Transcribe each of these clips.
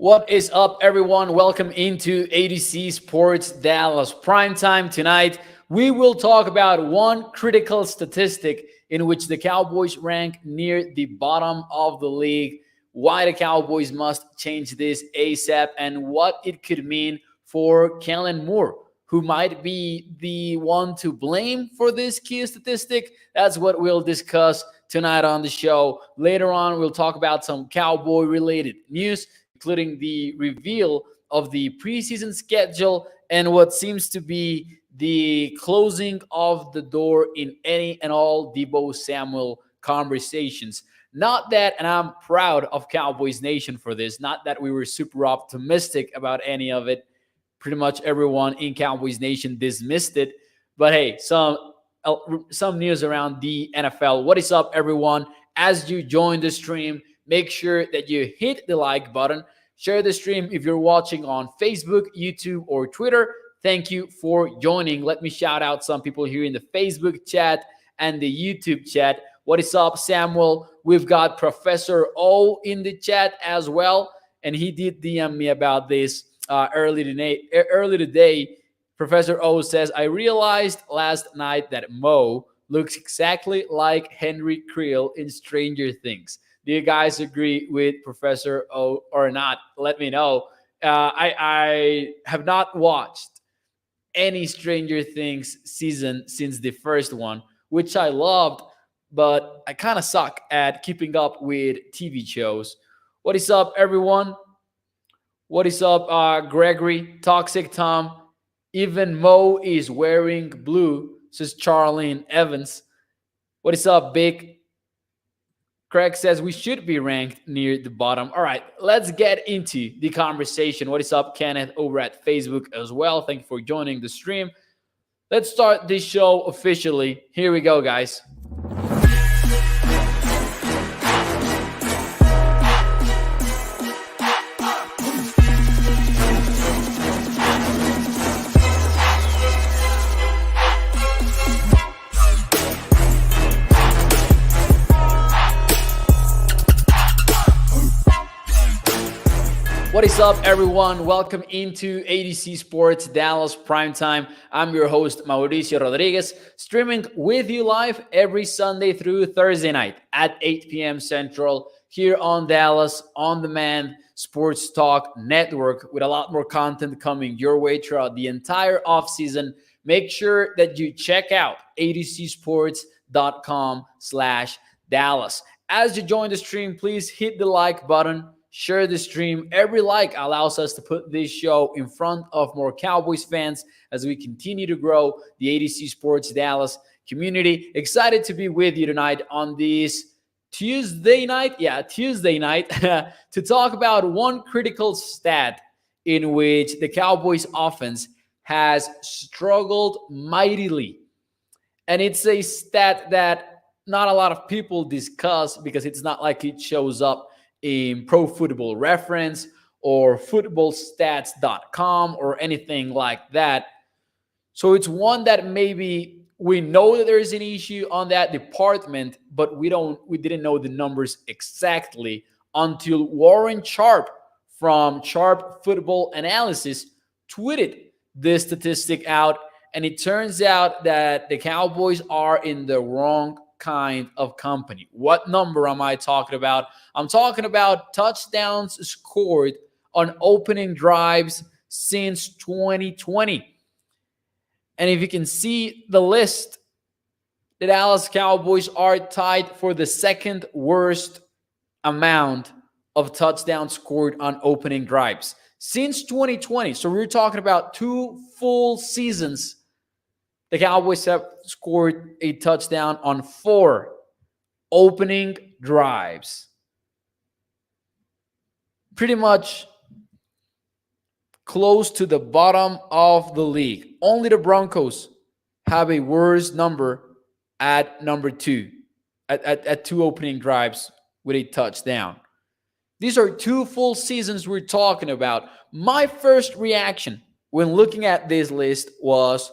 What is up, everyone? Welcome into ADC Sports Dallas Primetime. Tonight, we will talk about one critical statistic in which the Cowboys rank near the bottom of the league, why the Cowboys must change this ASAP, and what it could mean for Kellen Moore, who might be the one to blame for this key statistic. That's what we'll discuss tonight on the show. Later on, we'll talk about some Cowboy-related news, including the reveal of the preseason schedule and what seems to be the closing of the door in any and all Deebo Samuel conversations. Not that, and I'm proud of Cowboys Nation for this, not that we were super optimistic about any of it. Pretty much everyone in Cowboys Nation dismissed it. But hey, some news around the NFL. What is up, everyone? As you join the stream, make sure that you hit the like button. Share the stream if you're watching on Facebook, YouTube, or Twitter. Thank you for joining. Let me shout out some people here in the Facebook chat and the YouTube chat. What is up, Samuel? We've got Professor O in the chat as well, and he did DM me about this early today. Professor O says, I realized last night that Mo looks exactly like Henry Creel in Stranger Things. Do you guys agree with Professor O or not? Let me know. I have not watched any Stranger Things season since the first one, which I loved, but I kind of suck at keeping up with TV shows. What is up, everyone? What is up, Gregory, Toxic Tom? Even Mo is wearing blue, says Charlene Evans. What is up, Big? Craig says we should be ranked near the bottom. All right, let's get into the conversation. What is up, Kenneth, over at Facebook as well? Thank you for joining the stream. Let's start this show officially. Here we go, guys. What is up, everyone? Welcome into ADC Sports Dallas Primetime. I'm your host, Mauricio Rodriguez, streaming with you live every Sunday through Thursday night at 8 p.m. Central here on Dallas On Demand Sports Talk Network, with a lot more content coming your way throughout the entire offseason. Make sure that you check out adcsports.com/Dallas. As you join the stream, please hit the like button. Share the stream. Every like allows us to put this show in front of more Cowboys fans as we continue to grow the ADC Sports Dallas community. Excited to be with you tonight on this Tuesday night. Tuesday night to talk about one critical stat in which the Cowboys offense has struggled mightily. And it's a stat that not a lot of people discuss because it's not like it shows up in Pro Football Reference or footballstats.com or anything like that. So it's one that maybe we know that there is an issue on that department, but we didn't know the numbers exactly until Warren Sharp from Sharp Football Analysis tweeted this statistic out, and it turns out that the Cowboys are in the wrong kind of company. What number am I talking about? I'm talking about touchdowns scored on opening drives since 2020. And if you can see the list, the Dallas Cowboys are tied for the second worst amount of touchdowns scored on opening drives since 2020. So we're talking about 2 full seasons. The Cowboys have scored a touchdown on 4 opening drives. Pretty much close to the bottom of the league. Only the Broncos have a worse number at number 2, at 2 opening drives with a touchdown. These are 2 full seasons we're talking about. My first reaction when looking at this list was,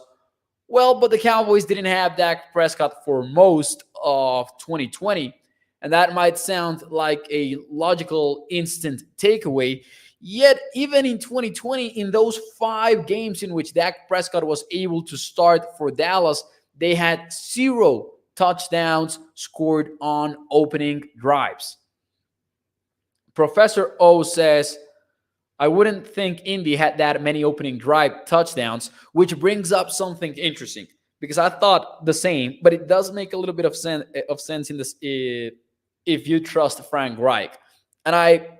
well, but the Cowboys didn't have Dak Prescott for most of 2020. And that might sound like a logical instant takeaway. Yet, even in 2020, in those 5 games in which Dak Prescott was able to start for Dallas, they had 0 touchdowns scored on opening drives. Professor O says, I wouldn't think Indy had that many opening drive touchdowns, which brings up something interesting because I thought the same, but it does make a little bit of sense in this if you trust Frank Reich. And I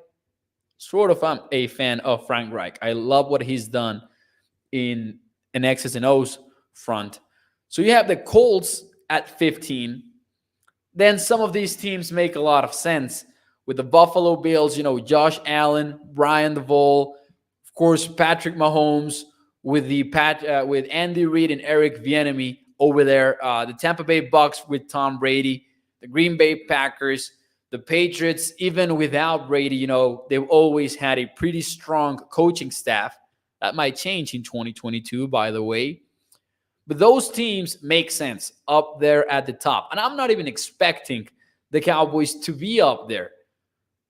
sort of am a fan of Frank Reich. I love what he's done in an X's and O's front. So you have the Colts at 15. Then some of these teams make a lot of sense with the Buffalo Bills, Josh Allen, Brian DeVol, of course, Patrick Mahomes with with Andy Reid and Eric Bieniemy over there, the Tampa Bay Bucks with Tom Brady, the Green Bay Packers, the Patriots, even without Brady, they've always had a pretty strong coaching staff. That might change in 2022, by the way. But those teams make sense up there at the top. And I'm not even expecting the Cowboys to be up there.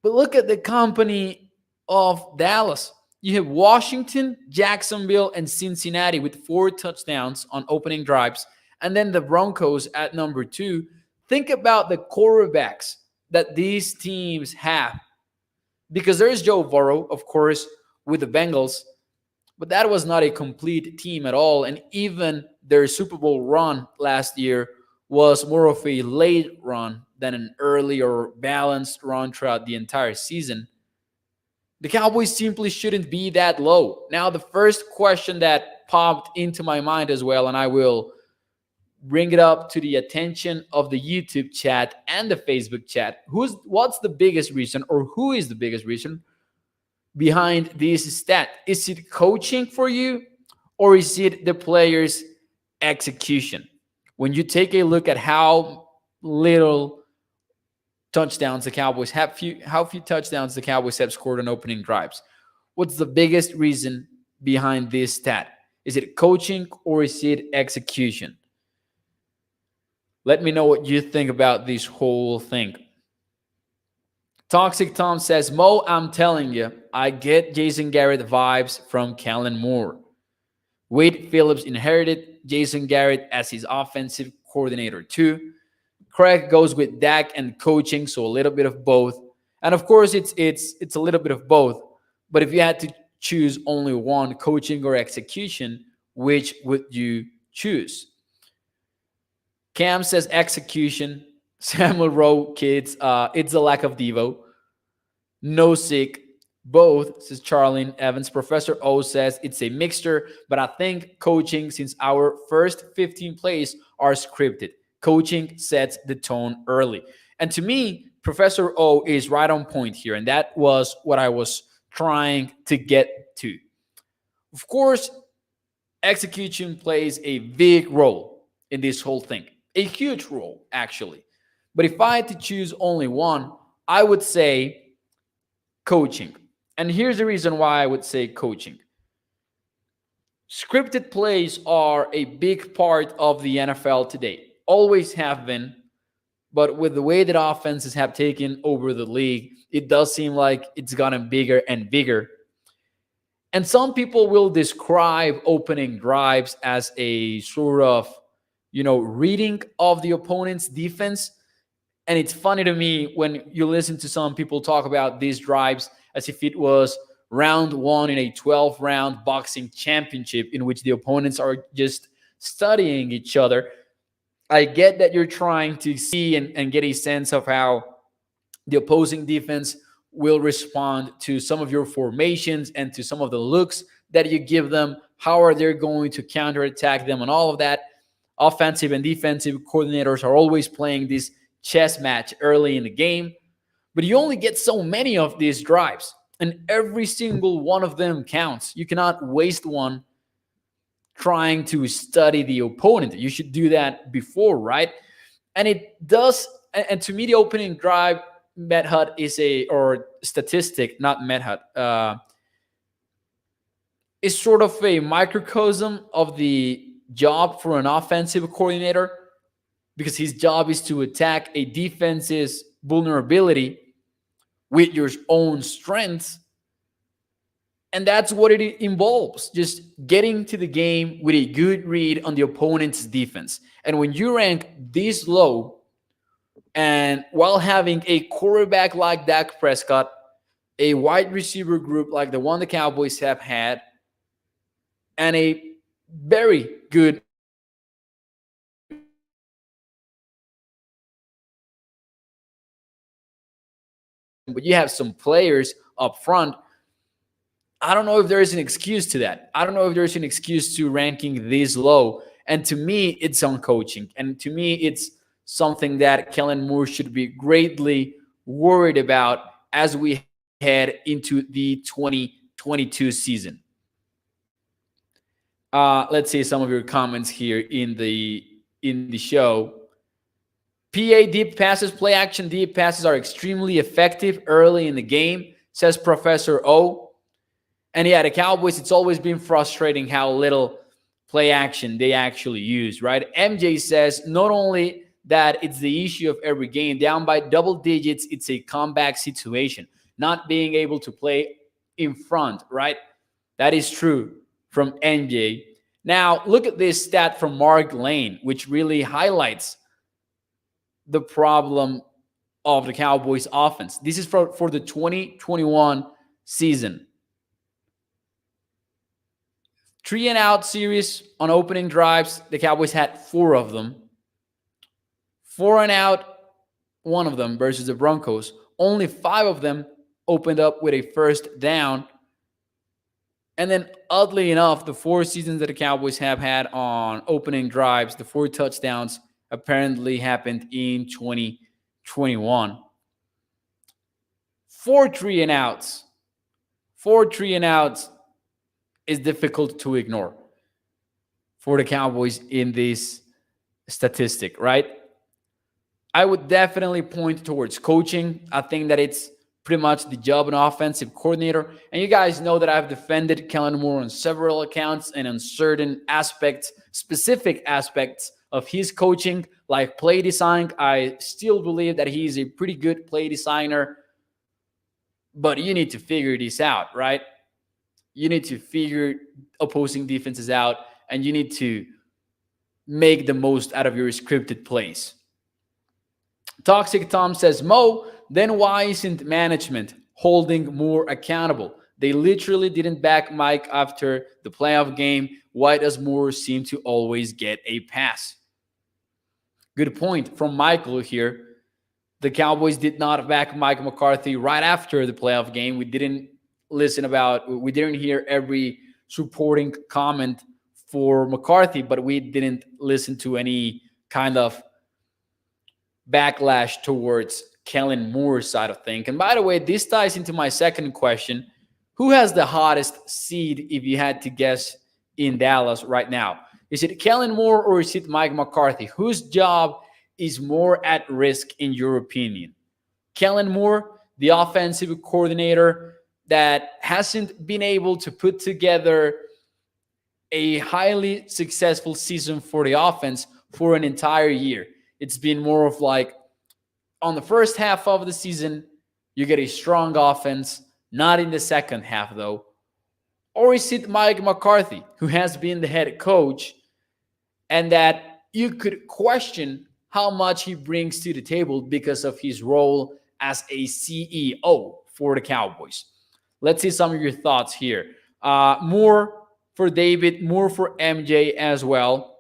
But look at the company of Dallas. You have Washington, Jacksonville, and Cincinnati with 4 touchdowns on opening drives. And then the Broncos at number 2. Think about the quarterbacks that these teams have. Because there's Joe Burrow, of course, with the Bengals. But that was not a complete team at all. And even their Super Bowl run last year was more of a late run than an early or balanced run throughout the entire season. The Cowboys simply shouldn't be that low. Now, the first question that popped into my mind as well, and I will bring it up to the attention of the YouTube chat and the Facebook chat. What's the biggest reason, or who is the biggest reason behind this stat? Is it coaching for you, or is it the players' execution? When you take a look at how little touchdowns the Cowboys have, how few touchdowns the Cowboys have scored on opening drives, what's the biggest reason behind this stat? Is it coaching or is it execution? Let me know what you think about this whole thing. Toxic Tom says, Mo, I'm telling you, I get Jason Garrett vibes from Kellen Moore. Wade Phillips inherited Jason Garrett as his offensive coordinator too. Craig goes with Dak and coaching, so a little bit of both. And of course, it's a little bit of both. But if you had to choose only one, coaching or execution, which would you choose? Cam says execution. Samuel Rowe, kids, it's a lack of Deebo. No sick. Both, says Charlene Evans. Professor O says it's a mixture, but I think coaching, since our first 15 plays are scripted. Coaching sets the tone early. And to me, Professor O is right on point here. And that was what I was trying to get to. Of course, execution plays a big role in this whole thing. A huge role, actually. But if I had to choose only one, I would say coaching. And here's the reason why I would say coaching. Scripted plays are a big part of the NFL today. Always have been. But with the way that offenses have taken over the league, it does seem like it's gotten bigger and bigger. And some people will describe opening drives as a sort of, reading of the opponent's defense. And it's funny to me when you listen to some people talk about these drives as if it was round 1 in a 12-round boxing championship in which the opponents are just studying each other. I get that you're trying to see and get a sense of how the opposing defense will respond to some of your formations and to some of the looks that you give them. How are they going to counterattack them and all of that? Offensive and defensive coordinators are always playing this chess match early in the game. But you only get so many of these drives, and every single one of them counts. You cannot waste one trying to study the opponent. You should do that before, right? And it does, and to me, the opening drive method is statistic, not method, is sort of a microcosm of the job for an offensive coordinator, because his job is to attack a defense's vulnerability with your own strengths. And that's what it involves, just getting to the game with a good read on the opponent's defense. And when you rank this low, and while having a quarterback like Dak Prescott, a wide receiver group like the one the Cowboys have had, and a very good offensive coordinator like the Cowboys have, but you have some players up front. I don't know if there is an excuse to that. I don't know if there's an excuse to ranking this low. And to me, it's on coaching. And to me, it's something that Kellen Moore should be greatly worried about as we head into the 2022 season. Let's see some of your comments here in the show. PA deep passes, play action deep passes are extremely effective early in the game, says Professor O. And yeah, the Cowboys, it's always been frustrating how little play action they actually use, right? MJ says not only that it's the issue of every game, down by double digits, it's a comeback situation, not being able to play in front, right? That is true from MJ. Now, look at this stat from Mark Lane, which really highlights the problem of the Cowboys offense. This is for the 2021 season. 3-and-out series on opening drives, the Cowboys had 4 of them. 4-and-out, 1 of them versus the Broncos. Only 5 of them opened up with a first down. And then, oddly enough, the 4 seasons that the Cowboys have had on opening drives, the 4 touchdowns apparently happened in 2021. 4 3-and-outs. 4 3-and-outs is difficult to ignore for the Cowboys in this statistic, right? I would definitely point towards coaching. I think that it's pretty much the job of an offensive coordinator. And you guys know that I've defended Kellen Moore on several accounts and on certain aspects, specific aspects of his coaching, like play design. I still believe that he's a pretty good play designer, but you need to figure this out, right? You need to figure opposing defenses out, and you need to make the most out of your scripted plays. Toxic Tom says, Mo, then why isn't management holding Moore accountable? They literally didn't back Mike after the playoff game. Why does Moore seem to always get a pass? Good point from Michael here. The Cowboys did not back Mike McCarthy right after the playoff game. We didn't hear every supporting comment for McCarthy, but we didn't listen to any kind of backlash towards Kellen Moore's side of things. And by the way, this ties into my second question. Who has the hottest seed, if you had to guess, in Dallas right now? Is it Kellen Moore or is it Mike McCarthy? Whose job is more at risk in your opinion? Kellen Moore, the offensive coordinator that hasn't been able to put together a highly successful season for the offense for an entire year. It's been more of like on the first half of the season, you get a strong offense, not in the second half though. Or is it Mike McCarthy, who has been the head coach, and that you could question how much he brings to the table because of his role as a CEO for the Cowboys? Let's see some of your thoughts here. More for David, more for MJ as well.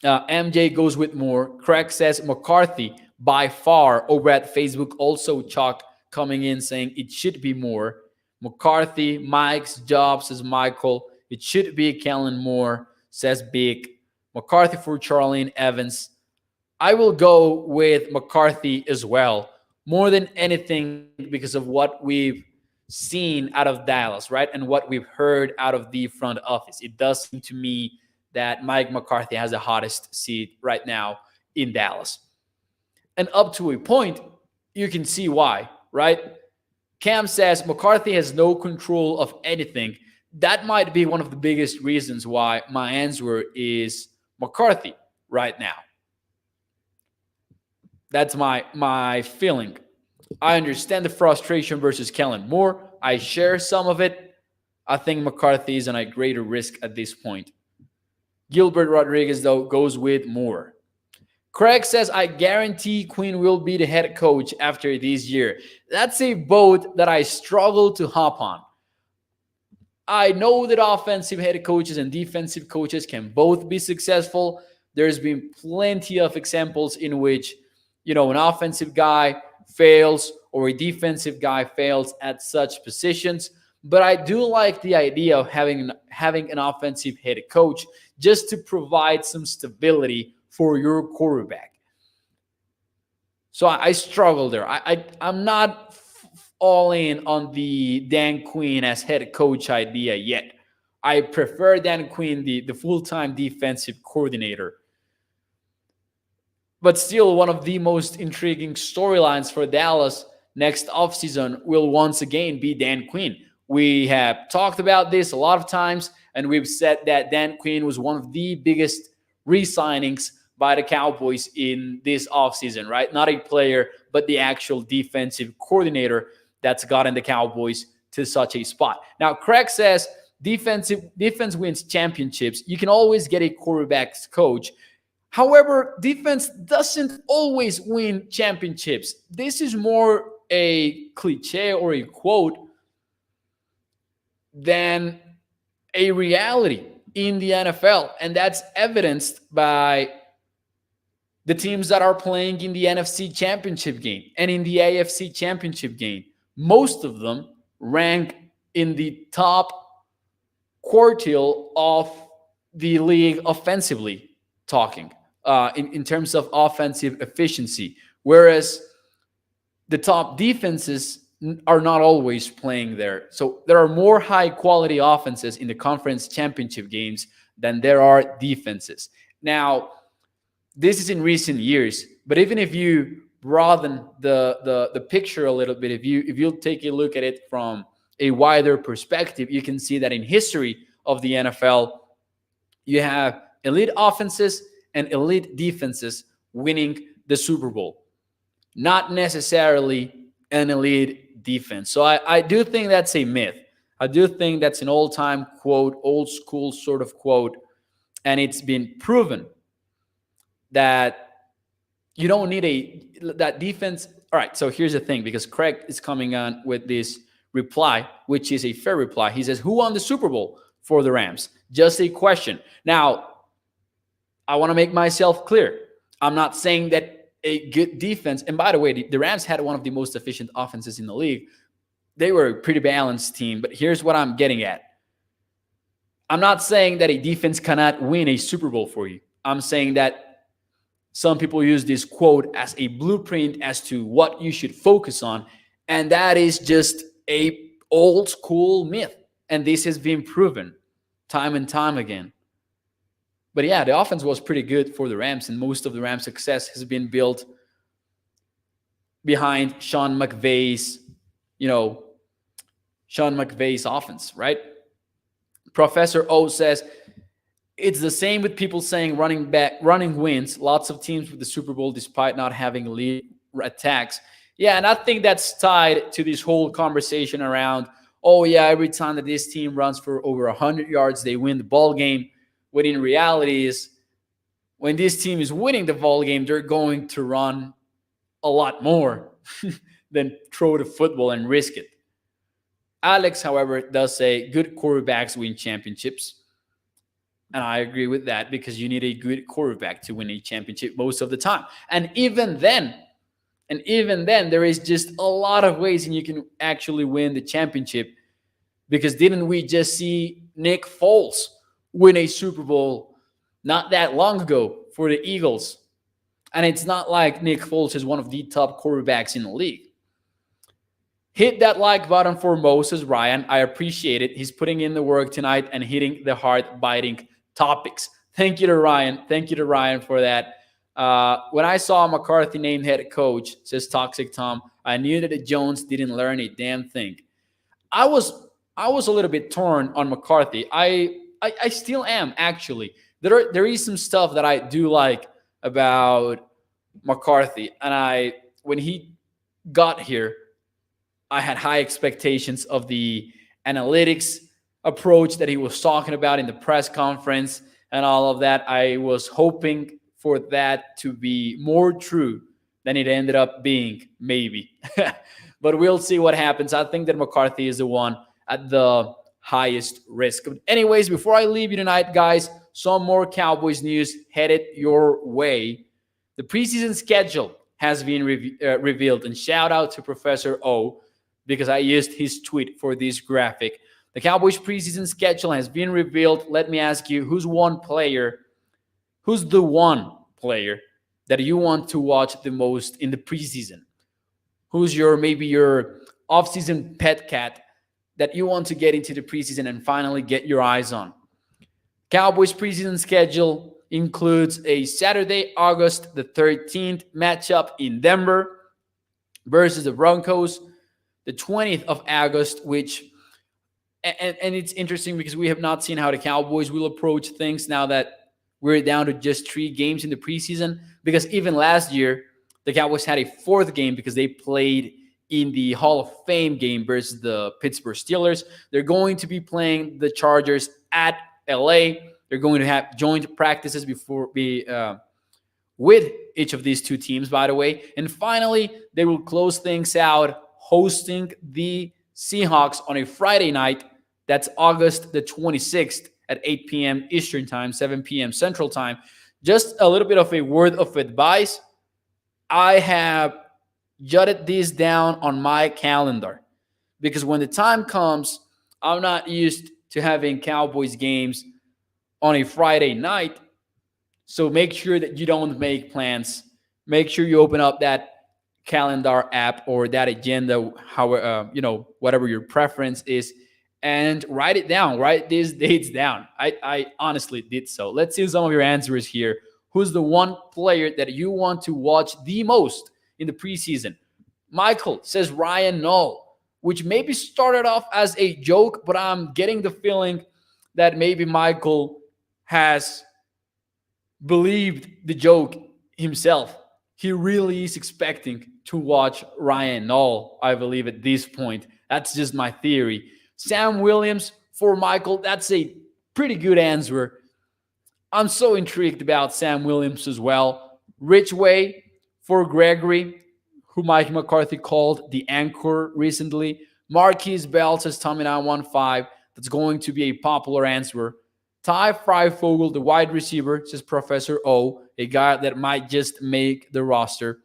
MJ goes with Moore. Craig says McCarthy by far over at Facebook. Also Chuck coming in saying it should be Moore. McCarthy, Mike's job, says Michael. It should be Kellen Moore, says Big. McCarthy for Charlene Evans. I will go with McCarthy as well, more than anything because of what we've seen out of Dallas, right? And what we've heard out of the front office. It does seem to me that Mike McCarthy has the hottest seat right now in Dallas. And up to a point, you can see why, right? Cam says McCarthy has no control of anything. That might be one of the biggest reasons why my answer is McCarthy right now. That's my feeling. I understand the frustration versus Kellen Moore. I share some of it. I think McCarthy is on a greater risk at this point. Gilbert Rodriguez, though, goes with Moore. Craig says, I guarantee Quinn will be the head coach after this year. That's a boat that I struggle to hop on. I know that offensive head coaches and defensive coaches can both be successful. There's been plenty of examples in which, an offensive guy fails or a defensive guy fails at such positions. But I do like the idea of having an offensive head coach just to provide some stability for your quarterback. So I struggle there. I'm not all in on the Dan Quinn as head coach idea yet. I prefer Dan Quinn, the full-time defensive coordinator. But still, one of the most intriguing storylines for Dallas next offseason will once again be Dan Quinn. We have talked about this a lot of times, and we've said that Dan Quinn was one of the biggest re-signings by the Cowboys in this offseason, right? Not a player, but the actual defensive coordinator that's gotten the Cowboys to such a spot. Now, Craig says defense wins championships. You can always get a quarterback's coach. However, defense doesn't always win championships. This is more a cliche or a quote than a reality in the NFL. And that's evidenced by the teams that are playing in the NFC Championship game and in the AFC Championship game. Most of them rank in the top quartile of the league offensively talking, in terms of offensive efficiency, whereas the top defenses are not always playing there. So there are more high-quality offenses in the conference championship games than there are defenses. Now, this is in recent years, but even if you broaden the picture a little bit, if you take a look at it from a wider perspective, you can see that in history of the NFL, you have elite offenses and elite defenses winning the Super Bowl, not necessarily an elite defense. So I do think that's a myth. I do think that's an all-time quote, old school sort of quote, and it's been proven that you don't need that defense. All right, so here's the thing, because Craig is coming on with this reply, which is a fair reply. He says, who won the Super Bowl for the Rams? Just a question. Now, I want to make myself clear. I'm not saying that a good defense, and by the way, the Rams had one of the most efficient offenses in the league. They were a pretty balanced team, but here's what I'm getting at. I'm not saying that a defense cannot win a Super Bowl for you. I'm saying that some people use this quote as a blueprint as to what you should focus on, and that is just a old school myth. And this has been proven time and time again. But yeah, the offense was pretty good for the Rams, and most of the Rams' success has been built behind Sean McVay's offense, right? Professor O says, it's the same with people saying running wins. Lots of teams with the Super Bowl despite not having elite attacks. Yeah, and I think that's tied to this whole conversation around, every time that this team runs for over 100 yards, they win the ball game. When in reality is, when this team is winning the ball game, they're going to run a lot more than throw the football and risk it. Alex, however, does say good quarterbacks win championships. And I agree with that, because you need a good quarterback to win a championship most of the time. And even then, there is just a lot of ways and you can actually win the championship, because didn't we just see Nick Foles win a Super Bowl not that long ago for the Eagles? And it's not like Nick Foles is one of the top quarterbacks in the league. Hit that like button for Moses Ryan. I appreciate it. He's putting in the work tonight and hitting the hard-biting topics. Thank you to Ryan. Thank you to Ryan for that. When I saw McCarthy named head coach, says Toxic Tom, I knew that Jones didn't learn a damn thing. I was a little bit torn on McCarthy. I still am, actually. There is some stuff that I do like about McCarthy, and when he got here, I had high expectations of the analytics approach that he was talking about in the press conference and all of that. I was hoping for that to be more true than it ended up being, maybe. But we'll see what happens. I think that McCarthy is the one at the highest risk. But anyways, before I leave you tonight, guys, some more Cowboys news headed your way. The preseason schedule has been revealed, and shout out to Professor O, because I used his tweet for this graphic. The Cowboys preseason schedule has been revealed. Let me ask you, who's the one player that you want to watch the most in the preseason? Who's maybe your offseason pet cat that you want to get into the preseason and finally get your eyes on? Cowboys preseason schedule includes a Saturday, August the 13th matchup in Denver versus the Broncos. The 20th of August, which, and it's interesting because we have not seen how the Cowboys will approach things now that we're down to just 3 games in the preseason. Because even last year, the Cowboys had a 4th game because they played in the Hall of Fame game versus the Pittsburgh Steelers. They're going to be playing the Chargers at LA. They're going to have joint practices with each of these 2 teams, by the way. And finally, they will close things out hosting the Seahawks on a Friday night. That's August the 26th at 8 p.m. Eastern Time, 7 p.m. Central Time. Just a little bit of a word of advice. I have jotted this down on my calendar because when the time comes, I'm not used to having Cowboys games on a Friday night. So make sure that you don't make plans. Make sure you open up that calendar app or that agenda, whatever your preference is, and write it down. Write these dates down. I honestly did so. Let's see some of your answers here. Who's the one player that you want to watch the most in the preseason? Michael says Ryan Nall, which maybe started off as a joke, but I'm getting the feeling that maybe Michael has believed the joke himself. He really is expecting to watch Ryan Nall, I believe, at this point. That's just my theory. Sam Williams for Michael, that's a pretty good answer. I'm so intrigued about Sam Williams as well. Ridgeway for Gregory, who Mike McCarthy called the anchor recently. Marquise Bell says Tommy915. That's going to be a popular answer. Ty Freifogel, the wide receiver, says Professor O, a guy that might just make the roster.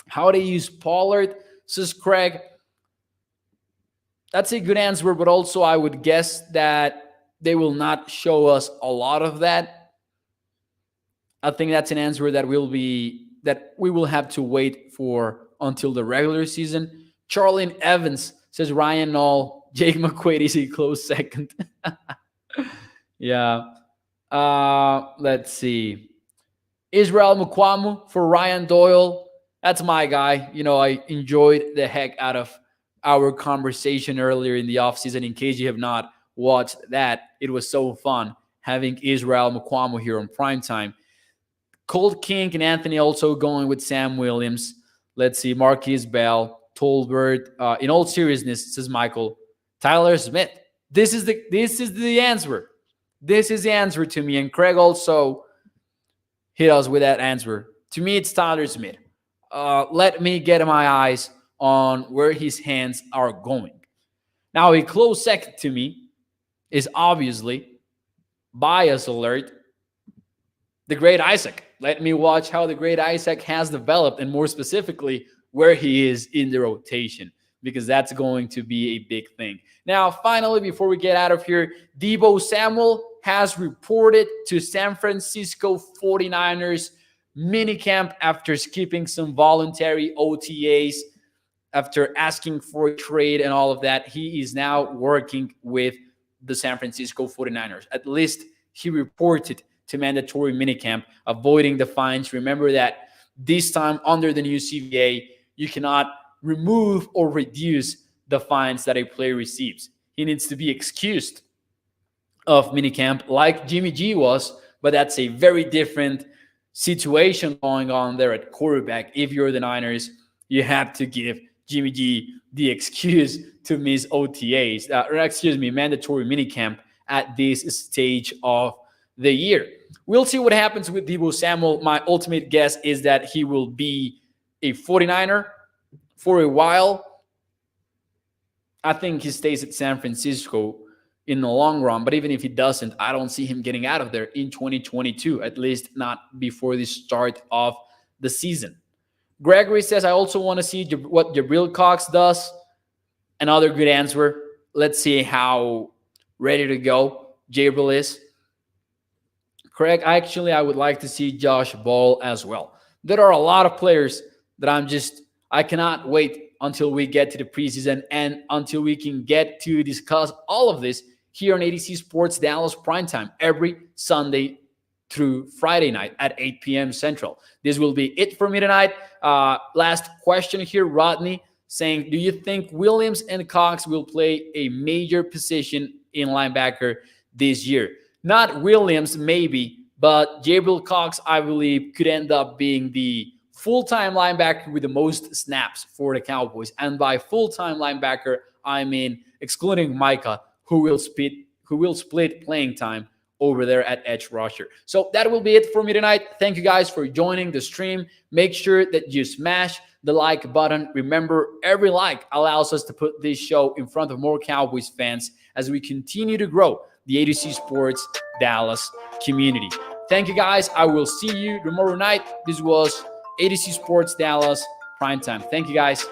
How they use Pollard, says Craig. That's a good answer, but also I would guess that they will not show us a lot of that. I think that's an answer that we will have to wait for until the regular season. Charlene Evans says Ryan Nall. Jake McQuaid is a close second. Yeah. Let's see. Israel Mukwamu for Ryan Doyle. That's my guy. I enjoyed the heck out of our conversation earlier in the offseason. In case you have not watched that, it was so fun having Israel Mukwamu here on primetime. Colt King and Anthony also going with Sam Williams. Let's see. Marquise Bell, Tolbert. In all seriousness, says Michael, Tyler Smith. This is the answer. This is the answer to me. And Craig also hit us with that answer. To me, it's Tyler Smith. Let me get my eyes on where his hands are going. Now, a close second to me is obviously, bias alert, the great Isaac. Let me watch how the great Isaac has developed, and more specifically, where he is in the rotation, because that's going to be a big thing. Now, finally, before we get out of here, Deebo Samuel has reported to San Francisco 49ers minicamp after skipping some voluntary OTAs, after asking for a trade and all of that. He is now working with the San Francisco 49ers. At least he reported to mandatory minicamp, avoiding the fines. Remember that this time under the new CBA, you cannot remove or reduce the fines that a player receives. He needs to be excused of minicamp like Jimmy G was, but that's a very different situation going on there at quarterback if you're the Niners you have to give Jimmy G the excuse to miss OTAs, mandatory minicamp at this stage of the year. We'll see what happens with Deebo Samuel. My ultimate guess is that he will be a 49er for a while. I think he stays at San Francisco in the long run, but even if he doesn't, I don't see him getting out of there in 2022, at least not before the start of the season. Gregory says, I also want to see what Jabril Cox does. Another good answer. Let's see how ready to go Jabril is. Craig, I would like to see Josh Ball as well. There are a lot of players that I cannot wait until we get to the preseason and until we can get to discuss all of this here on ADC Sports Dallas Primetime every Sunday through Friday night at 8 p.m. Central. This will be it for me tonight. Last question here, Rodney saying, do you think Williams and Cox will play a major position in linebacker this year? Not Williams, maybe, but Jabril Cox, I believe, could end up being the full-time linebacker with the most snaps for the Cowboys. And by full-time linebacker, I mean excluding Micah, who will split playing time over there at edge rusher. So that will be it for me tonight. Thank you guys for joining the stream. Make sure that you smash the like button. Remember, every like allows us to put this show in front of more Cowboys fans as we continue to grow the ADC Sports Dallas community. Thank you guys. I will see you tomorrow night. This was ADC Sports Dallas Primetime. Thank you guys.